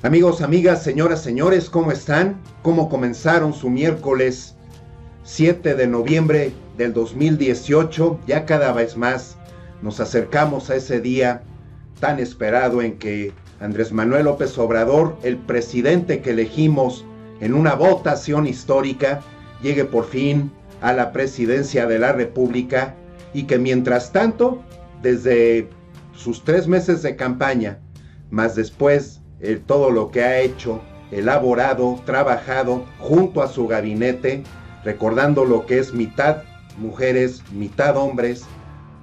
Amigos, amigas, señoras, señores, ¿cómo están? ¿Cómo comenzaron su miércoles 7 de noviembre del 2018? Ya cada vez más nos acercamos a ese día tan esperado en que Andrés Manuel López Obrador, el presidente que elegimos en una votación histórica, llegue por fin a la presidencia de la República y que mientras tanto, desde sus 3 meses de campaña, más después todo lo que ha hecho, elaborado, trabajado junto a su gabinete, recordando lo que es mitad mujeres, mitad hombres,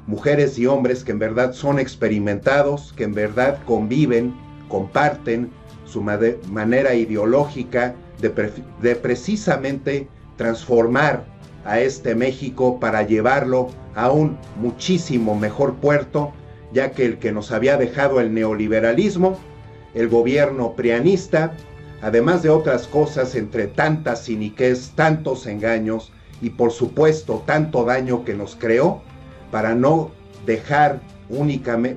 mujeres y hombres que en verdad son experimentados, que en verdad conviven, comparten su manera ideológica de precisamente transformar a este México para llevarlo a un muchísimo mejor puerto, ya que el que nos había dejado el neoliberalismo, el gobierno prianista, además de otras cosas, entre tantas ciniquez, tantos engaños y por supuesto tanto daño que nos creó, para no dejar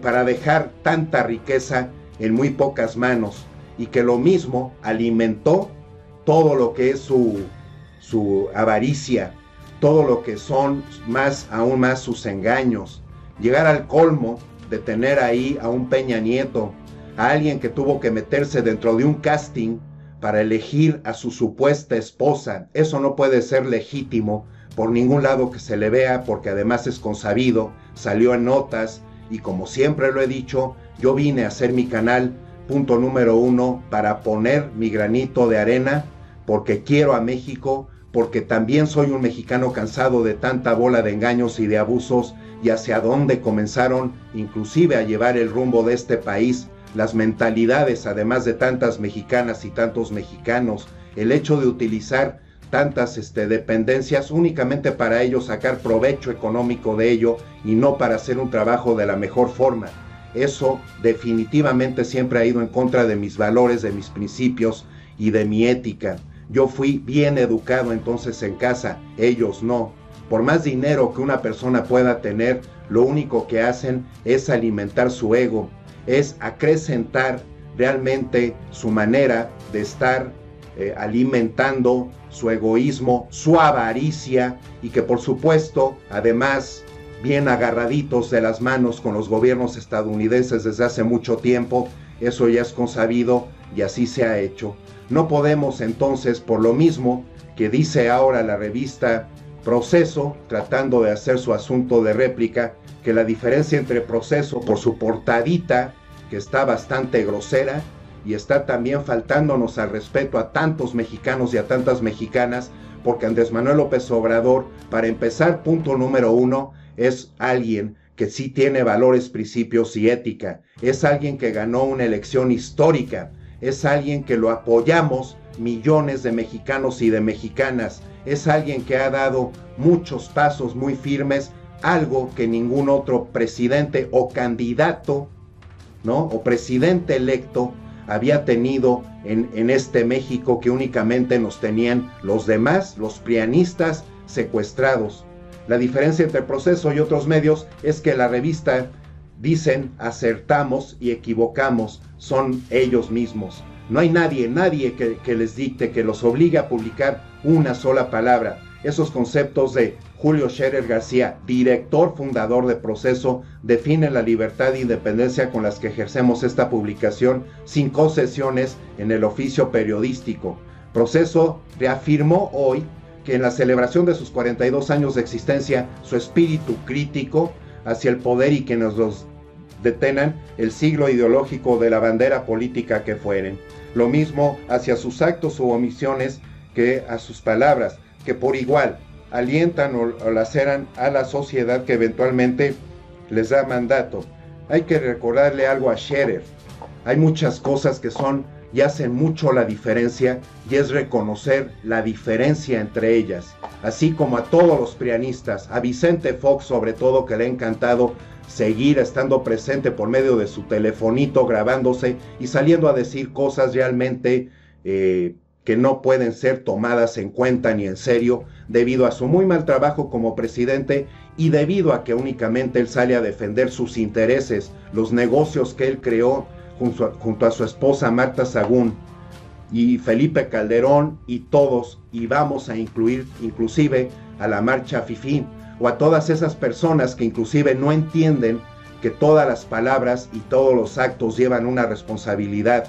para dejar tanta riqueza en muy pocas manos, y que lo mismo alimentó todo lo que es su avaricia, todo lo que son aún más sus engaños, llegar al colmo de tener ahí a un Peña Nieto, a alguien que tuvo que meterse dentro de un casting para elegir a su supuesta esposa. Eso no puede ser legítimo por ningún lado que se le vea, porque además es consabido, salió en notas, y como siempre lo he dicho, yo vine a hacer mi canal, punto número 1, para poner mi granito de arena, porque quiero a México, porque también soy un mexicano cansado de tanta bola de engaños y de abusos, y hacia dónde comenzaron inclusive a llevar el rumbo de este país, las mentalidades, además de tantas mexicanas y tantos mexicanos, el hecho de utilizar tantas dependencias únicamente para ellos sacar provecho económico de ello y no para hacer un trabajo de la mejor forma. Eso definitivamente siempre ha ido en contra de mis valores, de mis principios y de mi ética. Yo fui bien educado entonces en casa, ellos no. Por más dinero que una persona pueda tener, lo único que hacen es alimentar su ego, es acrecentar realmente su manera de estar alimentando su egoísmo, su avaricia, y que por supuesto, además, bien agarraditos de las manos con los gobiernos estadounidenses desde hace mucho tiempo, eso ya es consabido y así se ha hecho. No podemos entonces, por lo mismo que dice ahora la revista Proceso, tratando de hacer su asunto de réplica, que la diferencia entre Proceso, por su portadita, que está bastante grosera, y está también faltándonos al respeto a tantos mexicanos y a tantas mexicanas, porque Andrés Manuel López Obrador, para empezar, punto número 1, es alguien que sí tiene valores, principios y ética, es alguien que ganó una elección histórica, es alguien que lo apoyamos millones de mexicanos y de mexicanas, es alguien que ha dado muchos pasos muy firmes, algo que ningún otro presidente o candidato, ¿no?, o presidente electo había tenido en este México, que únicamente nos tenían los demás, los prianistas, secuestrados. La diferencia entre Proceso y otros medios es que la revista dicen acertamos y equivocamos, son ellos mismos. No hay nadie que les dicte, que los obligue a publicar una sola palabra. Esos conceptos de Julio Scherer García, director fundador de Proceso, definen la libertad e independencia con las que ejercemos esta publicación sin concesiones en el oficio periodístico. Proceso reafirmó hoy que en la celebración de sus 42 años de existencia, su espíritu crítico hacia el poder y quienes los detenan el siglo ideológico de la bandera política que fueren. Lo mismo hacia sus actos u omisiones que a sus palabras, que por igual alientan o laceran a la sociedad que eventualmente les da mandato. Hay que recordarle algo a Scherer. Hay muchas cosas que son y hacen mucho la diferencia, y es reconocer la diferencia entre ellas, así como a todos los prianistas, a Vicente Fox sobre todo, que le ha encantado seguir estando presente por medio de su telefonito, grabándose y saliendo a decir cosas realmente que no pueden ser tomadas en cuenta ni en serio, debido a su muy mal trabajo como presidente y debido a que únicamente él sale a defender sus intereses, los negocios que él creó junto a su esposa Marta Sagún y Felipe Calderón y todos, y vamos a incluir inclusive a la marcha FIFI o a todas esas personas que inclusive no entienden que todas las palabras y todos los actos llevan una responsabilidad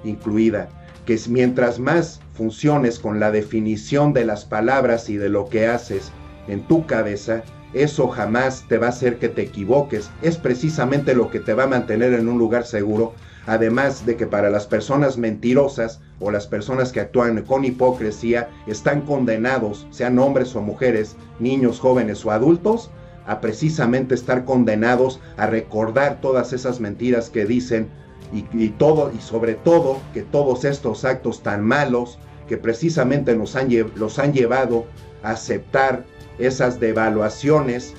incluida, que mientras más funciones con la definición de las palabras y de lo que haces en tu cabeza, eso jamás te va a hacer que te equivoques. Es precisamente lo que te va a mantener en un lugar seguro, además de que para las personas mentirosas o las personas que actúan con hipocresía están condenados, sean hombres o mujeres, niños, jóvenes o adultos, a precisamente estar condenados a recordar todas esas mentiras que dicen y sobre todo que todos estos actos tan malos que precisamente los han llevado a aceptar esas devaluaciones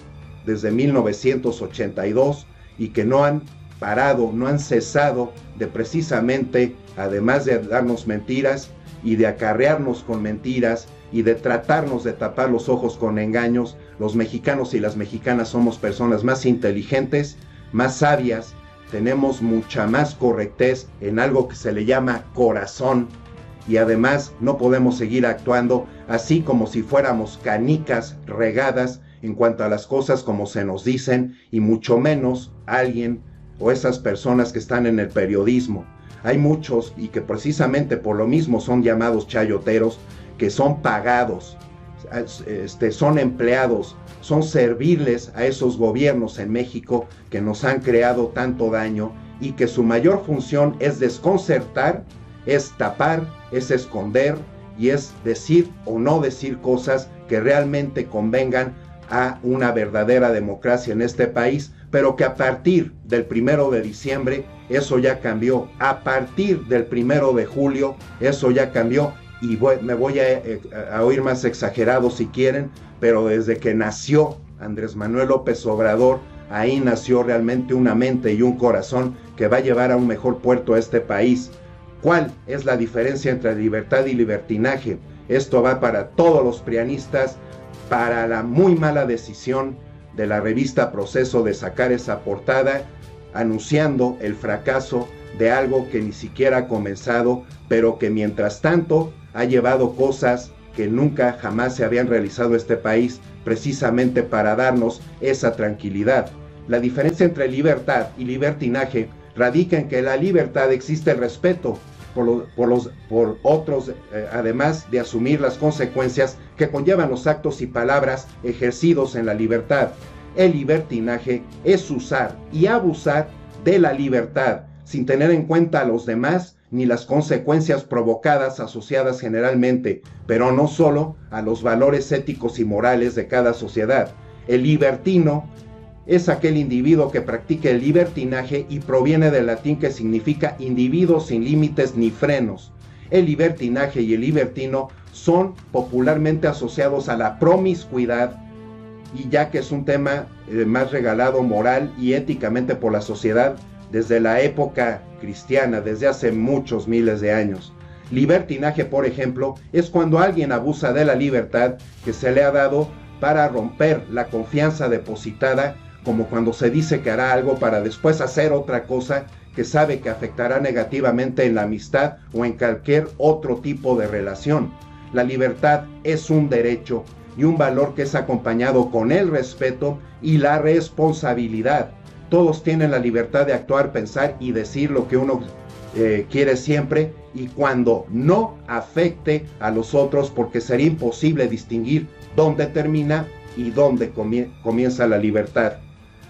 desde 1982 y que no han parado, no han cesado de precisamente, además de darnos mentiras y de acarrearnos con mentiras y de tratarnos de tapar los ojos con engaños, los mexicanos y las mexicanas somos personas más inteligentes, más sabias, tenemos mucha más correctez en algo que se le llama corazón, y además no podemos seguir actuando así como si fuéramos canicas regadas en cuanto a las cosas como se nos dicen, y mucho menos alguien o esas personas que están en el periodismo. Hay muchos y que precisamente por lo mismo son llamados chayoteros, que son pagados, son empleados, son serviles a esos gobiernos en México que nos han creado tanto daño y que su mayor función es desconcertar, es tapar, es esconder y es decir o no decir cosas que realmente convengan a una verdadera democracia en este país, pero que a partir del 1 de diciembre eso ya cambió, a partir del 1 de julio eso ya cambió, y me voy a oír más exagerado si quieren, pero desde que nació Andrés Manuel López Obrador, ahí nació realmente una mente y un corazón que va a llevar a un mejor puerto a este país. ¿Cuál es la diferencia entre libertad y libertinaje? Esto va para todos los prianistas, para la muy mala decisión de la revista Proceso de sacar esa portada anunciando el fracaso de algo que ni siquiera ha comenzado, pero que mientras tanto ha llevado cosas que nunca jamás se habían realizado en este país, precisamente para darnos esa tranquilidad. La diferencia entre libertad y libertinaje radica en que en la libertad existe el respeto por otros, además de asumir las consecuencias que conllevan los actos y palabras ejercidos en la libertad. El libertinaje es usar y abusar de la libertad sin tener en cuenta a los demás ni las consecuencias provocadas asociadas generalmente, pero no solo a los valores éticos y morales de cada sociedad. El libertino es aquel individuo que practica el libertinaje y proviene del latín que significa individuo sin límites ni frenos. El libertinaje y el libertino son popularmente asociados a la promiscuidad, y ya que es un tema más regalado moral y éticamente por la sociedad desde la época cristiana, desde hace muchos miles de años. Libertinaje, por ejemplo, es cuando alguien abusa de la libertad que se le ha dado para romper la confianza depositada, como cuando se dice que hará algo para después hacer otra cosa que sabe que afectará negativamente en la amistad o en cualquier otro tipo de relación. La libertad es un derecho y un valor que es acompañado con el respeto y la responsabilidad. Todos tienen la libertad de actuar, pensar y decir lo que uno quiere siempre, y cuando no afecte a los otros, porque sería imposible distinguir dónde termina y dónde comienza la libertad.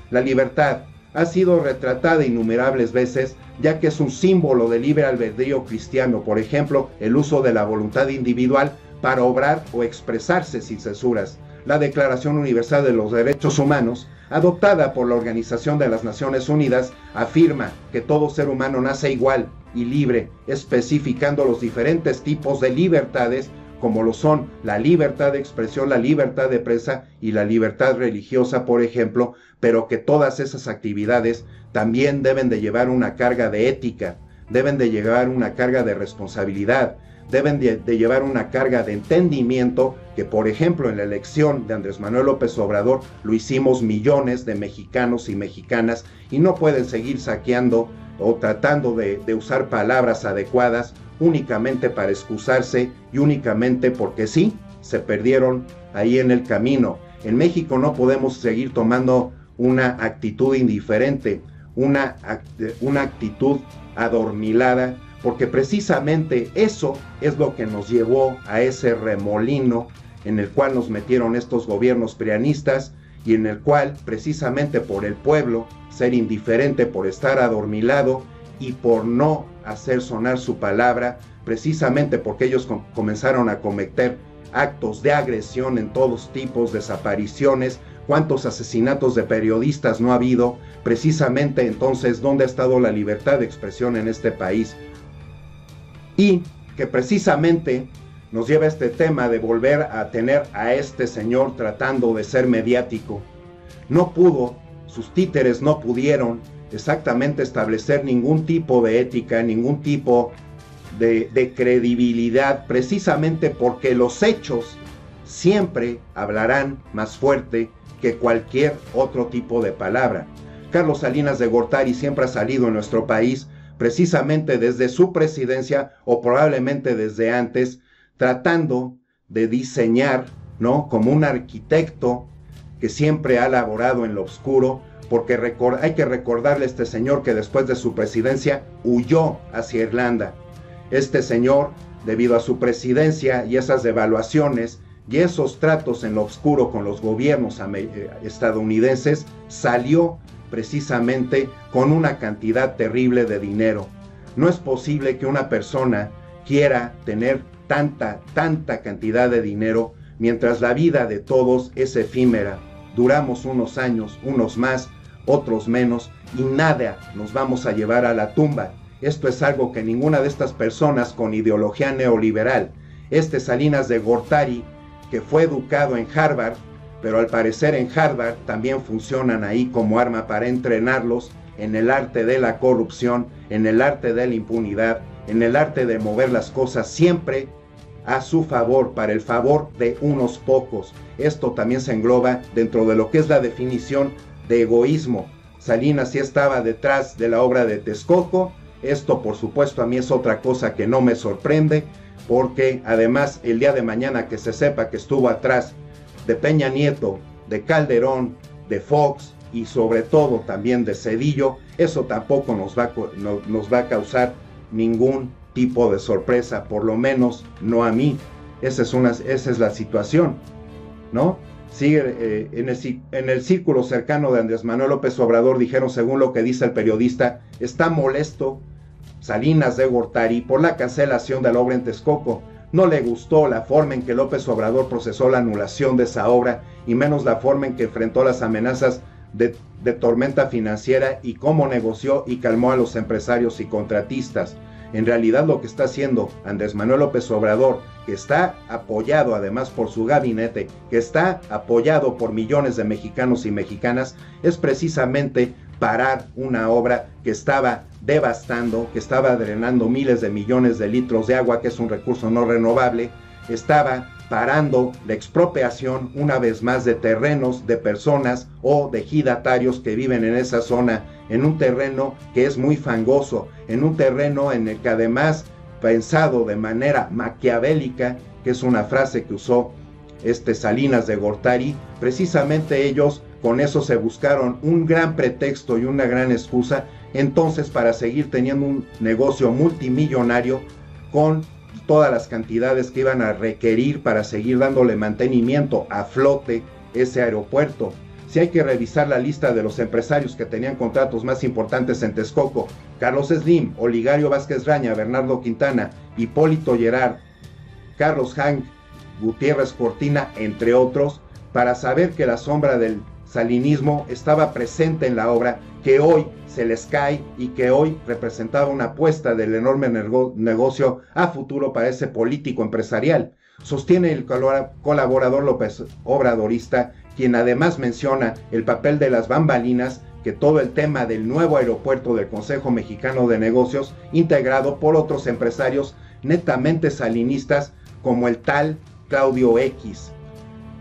La libertad ha sido retratada innumerables veces, ya que es un símbolo de libre albedrío cristiano. Por ejemplo, el uso de la voluntad individual para obrar o expresarse sin censuras. La Declaración Universal de los Derechos Humanos, adoptada por la Organización de las Naciones Unidas, afirma que todo ser humano nace igual y libre, especificando los diferentes tipos de libertades, como lo son la libertad de expresión, la libertad de prensa y la libertad religiosa, por ejemplo, pero que todas esas actividades también deben de llevar una carga de ética, deben de llevar una carga de responsabilidad, deben de llevar una carga de entendimiento que, por ejemplo, en la elección de Andrés Manuel López Obrador lo hicimos millones de mexicanos y mexicanas, y no pueden seguir saqueando o tratando de usar palabras adecuadas únicamente para excusarse y únicamente porque sí, se perdieron ahí en el camino. En México no podemos seguir tomando una actitud indiferente, una actitud adormilada, porque precisamente eso es lo que nos llevó a ese remolino en el cual nos metieron estos gobiernos prianistas, y en el cual, precisamente por el pueblo ser indiferente, por estar adormilado y por no hacer sonar su palabra, precisamente porque ellos comenzaron a cometer actos de agresión en todos tipos, desapariciones, cuántos asesinatos de periodistas no ha habido. Precisamente entonces, ¿dónde ha estado la libertad de expresión en este país? Y que precisamente nos lleva a este tema de volver a tener a este señor tratando de ser mediático. No pudo, sus títeres no pudieron exactamente establecer ningún tipo de ética, ningún tipo de credibilidad, precisamente porque los hechos siempre hablarán más fuerte que cualquier otro tipo de palabra. Carlos Salinas de Gortari siempre ha salido en nuestro país, precisamente desde su presidencia o probablemente desde antes, tratando de diseñar, ¿no?, como un arquitecto que siempre ha laborado en lo oscuro, porque hay que recordarle a este señor que después de su presidencia huyó hacia Irlanda. Este señor, debido a su presidencia y esas devaluaciones y esos tratos en lo oscuro con los gobiernos estadounidenses, salió precisamente con una cantidad terrible de dinero. No es posible que una persona quiera tener tanta cantidad de dinero, mientras la vida de todos es efímera. Duramos unos años, unos más, otros menos, y nada nos vamos a llevar a la tumba. Esto es algo que ninguna de estas personas con ideología neoliberal, Salinas de Gortari, que fue educado en Harvard, pero al parecer en Harvard también funcionan ahí como arma para entrenarlos en el arte de la corrupción, en el arte de la impunidad, en el arte de mover las cosas siempre a su favor, para el favor de unos pocos. Esto también se engloba dentro de lo que es la definición de egoísmo. Salinas sí estaba detrás de la obra de Texcoco. Esto, por supuesto, a mí es otra cosa que no me sorprende, porque además el día de mañana que se sepa que estuvo atrás de Peña Nieto, de Calderón, de Fox y sobre todo también de Zedillo, eso tampoco nos va a causar ningún tipo de sorpresa, por lo menos no a mí. Esa es la situación, ¿no? Sigue en el círculo cercano de Andrés Manuel López Obrador, dijeron, según lo que dice el periodista, está molesto Salinas de Gortari por la cancelación de la obra en Texcoco. No le gustó la forma en que López Obrador procesó la anulación de esa obra, y menos la forma en que enfrentó las amenazas de tormenta financiera y cómo negoció y calmó a los empresarios y contratistas. En realidad lo que está haciendo Andrés Manuel López Obrador, que está apoyado además por su gabinete, que está apoyado por millones de mexicanos y mexicanas, es precisamente parar una obra que estaba devastando, que estaba drenando miles de millones de litros de agua, que es un recurso no renovable. Estaba parando la expropiación una vez más de terrenos, de personas o de ejidatarios que viven en esa zona, en un terreno que es muy fangoso, en un terreno en el que además, pensado de manera maquiavélica, que es una frase que usó Salinas de Gortari, precisamente ellos con eso se buscaron un gran pretexto y una gran excusa entonces para seguir teniendo un negocio multimillonario con todas las cantidades que iban a requerir para seguir dándole mantenimiento a flote ese aeropuerto. Si hay que revisar la lista de los empresarios que tenían contratos más importantes en Texcoco: Carlos Slim, Oligario Vázquez Raña, Bernardo Quintana, Hipólito Gerard, Carlos Hank, Gutiérrez Cortina, entre otros, para saber que la sombra del salinismo estaba presente en la obra, que hoy se les cae y que hoy representaba una apuesta del enorme negocio a futuro para ese político empresarial. Sostiene el colaborador López Obradorista, quien además menciona el papel de las bambalinas, que todo el tema del nuevo aeropuerto del Consejo Mexicano de Negocios, integrado por otros empresarios, netamente salinistas como el tal Claudio X.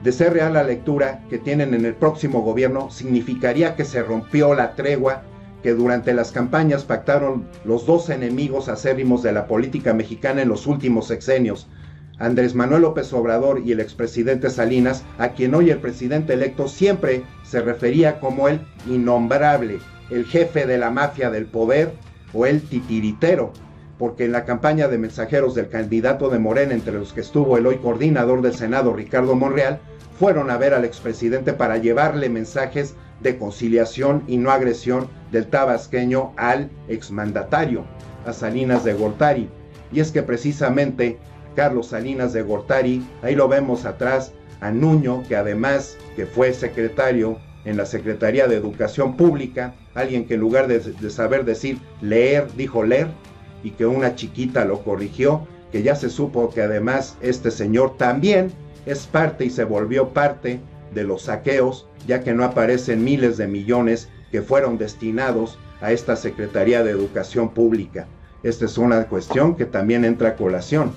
De ser real la lectura que tienen en el próximo gobierno, significaría que se rompió la tregua que durante las campañas pactaron los dos enemigos acérrimos de la política mexicana en los últimos sexenios, Andrés Manuel López Obrador y el expresidente Salinas, a quien hoy el presidente electo siempre se refería como el innombrable, el jefe de la mafia del poder o el titiritero, porque en la campaña de mensajeros del candidato de Morena, entre los que estuvo el hoy coordinador del Senado, Ricardo Monreal, fueron a ver al expresidente para llevarle mensajes de conciliación y no agresión del tabasqueño al exmandatario, a Salinas de Gortari. Y es que precisamente Carlos Salinas de Gortari, ahí lo vemos atrás, a Nuño, que además que fue secretario en la Secretaría de Educación Pública, alguien que en lugar de saber decir leer, dijo leer, y que una chiquita lo corrigió, que ya se supo que además este señor también es parte y se volvió parte de los saqueos, ya que no aparecen miles de millones que fueron destinados a esta Secretaría de Educación Pública. Esta es una cuestión que también entra a colación.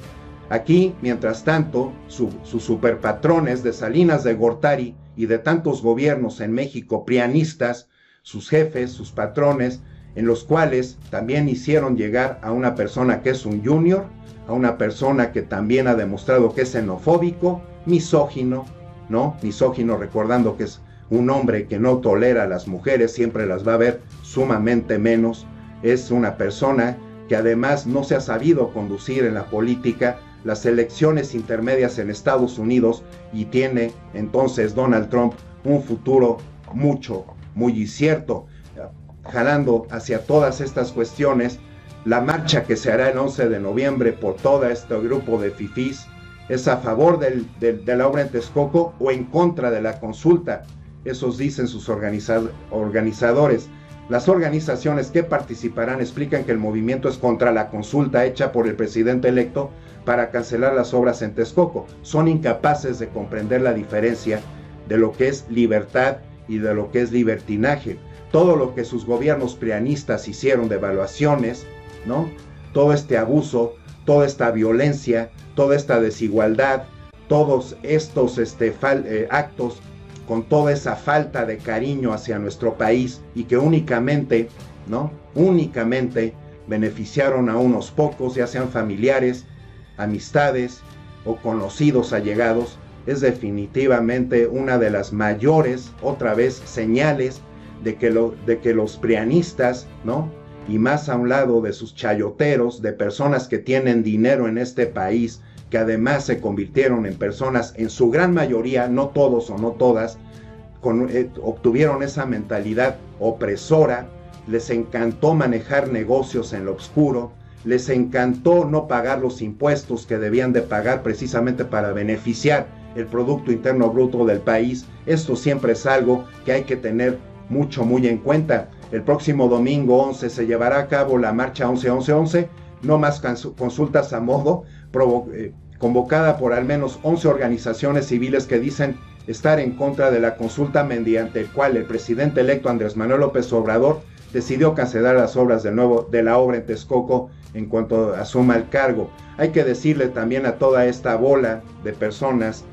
Aquí, mientras tanto, sus superpatrones de Salinas de Gortari y de tantos gobiernos en México prianistas, sus jefes, sus patrones, en los cuales también hicieron llegar a una persona que es un junior, a una persona que también ha demostrado que es xenofóbico, misógino, ¿no? Misógino, recordando que es un hombre que no tolera a las mujeres, siempre las va a ver sumamente menos, es una persona que además no se ha sabido conducir en la política, las elecciones intermedias en Estados Unidos, y tiene entonces Donald Trump un futuro muy incierto, jalando hacia todas estas cuestiones. La marcha que se hará el 11 de noviembre por todo este grupo de fifís es a favor de la obra en Texcoco o en contra de la consulta. Esos dicen sus organizadores. Las organizaciones que participarán explican que el movimiento es contra la consulta hecha por el presidente electo para cancelar las obras en Texcoco. Son incapaces de comprender la diferencia de lo que es libertad y de lo que es libertinaje. Todo lo que sus gobiernos prianistas hicieron de evaluaciones, ¿no? Todo este abuso, toda esta violencia, toda esta desigualdad, todos estos actos con toda esa falta de cariño hacia nuestro país y que únicamente, ¿no? Únicamente beneficiaron a unos pocos, ya sean familiares, amistades o conocidos allegados, es definitivamente una de las mayores, otra vez, señales de que los prianistas, ¿no? Y más a un lado de sus chayoteros, de personas que tienen dinero en este país, que además se convirtieron en personas, en su gran mayoría, no todos o no todas, obtuvieron esa mentalidad opresora, les encantó manejar negocios en lo oscuro, les encantó no pagar los impuestos que debían de pagar precisamente para beneficiar el Producto Interno Bruto del país. Esto siempre es algo que hay que tener muy en cuenta. El próximo domingo 11 se llevará a cabo la marcha 11-11-11, no más consultas a modo, convocada por al menos 11 organizaciones civiles que dicen estar en contra de la consulta, mediante el cual el presidente electo Andrés Manuel López Obrador decidió cancelar las obras de la obra en Texcoco en cuanto asuma el cargo. Hay que decirle también a toda esta bola de personas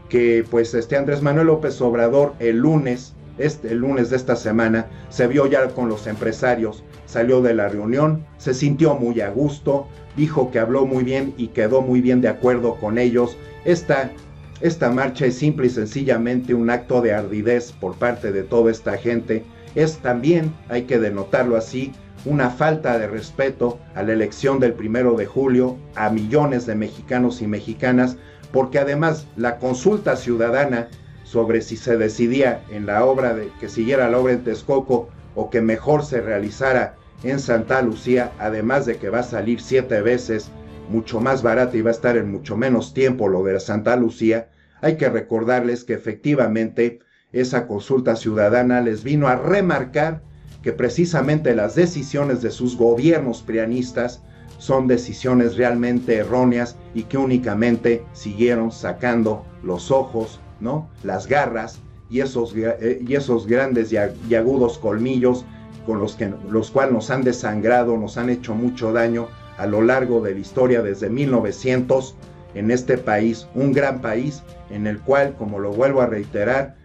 que pues Andrés Manuel López Obrador el lunes de esta semana se vio ya con los empresarios, salió de la reunión, se sintió muy a gusto, dijo que habló muy bien y quedó muy bien de acuerdo con ellos. Esta marcha es simple y sencillamente un acto de ardidez por parte de toda esta gente. Es también, hay que denotarlo así, una falta de respeto a la elección del 1 de julio, a millones de mexicanos y mexicanas, porque además la consulta ciudadana sobre si se decidía en la obra que siguiera la obra en Texcoco o que mejor se realizara en Santa Lucía, además de que va a salir 7 veces mucho más barata y va a estar en mucho menos tiempo lo de Santa Lucía, hay que recordarles que efectivamente esa consulta ciudadana les vino a remarcar que precisamente las decisiones de sus gobiernos prianistas son decisiones realmente erróneas y que únicamente siguieron sacando los ojos, ¿no? Las garras y esos grandes y agudos colmillos con los cuales nos han desangrado, nos han hecho mucho daño a lo largo de la historia desde 1900 en este país, un gran país en el cual, como lo vuelvo a reiterar,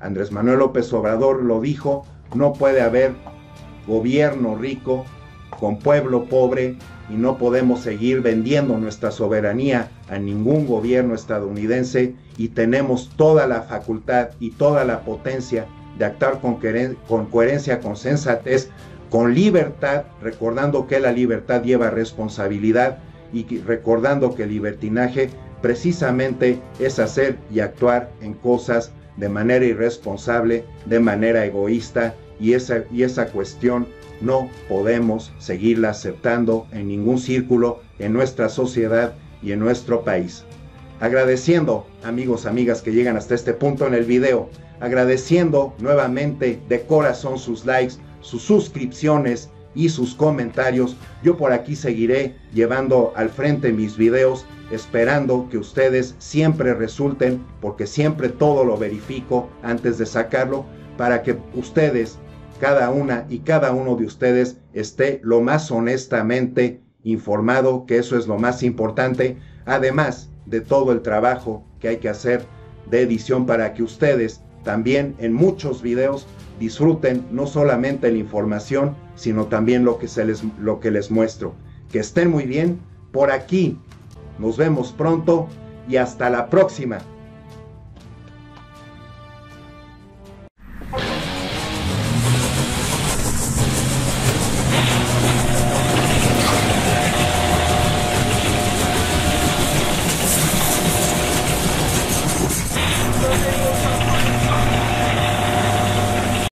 Andrés Manuel López Obrador lo dijo, no puede haber gobierno rico con pueblo pobre y no podemos seguir vendiendo nuestra soberanía a ningún gobierno estadounidense y tenemos toda la facultad y toda la potencia de actuar con coherencia, con sensatez, con libertad, recordando que la libertad lleva responsabilidad y recordando que el libertinaje precisamente es hacer y actuar en cosas de manera irresponsable, de manera egoísta, y esa cuestión no podemos seguirla aceptando en ningún círculo en nuestra sociedad y en nuestro país. Agradeciendo, amigos, amigas que llegan hasta este punto en el video, agradeciendo nuevamente de corazón sus likes, sus suscripciones y sus comentarios. Yo por aquí seguiré llevando al frente mis videos, esperando que ustedes siempre resulten, porque siempre todo lo verifico antes de sacarlo, para que ustedes, cada una y cada uno de ustedes, esté lo más honestamente informado, que eso es lo más importante, además de todo el trabajo que hay que hacer de edición para que ustedes también en muchos videos disfruten no solamente la información, sino también lo que les muestro. Que estén muy bien, por aquí nos vemos pronto y hasta la próxima.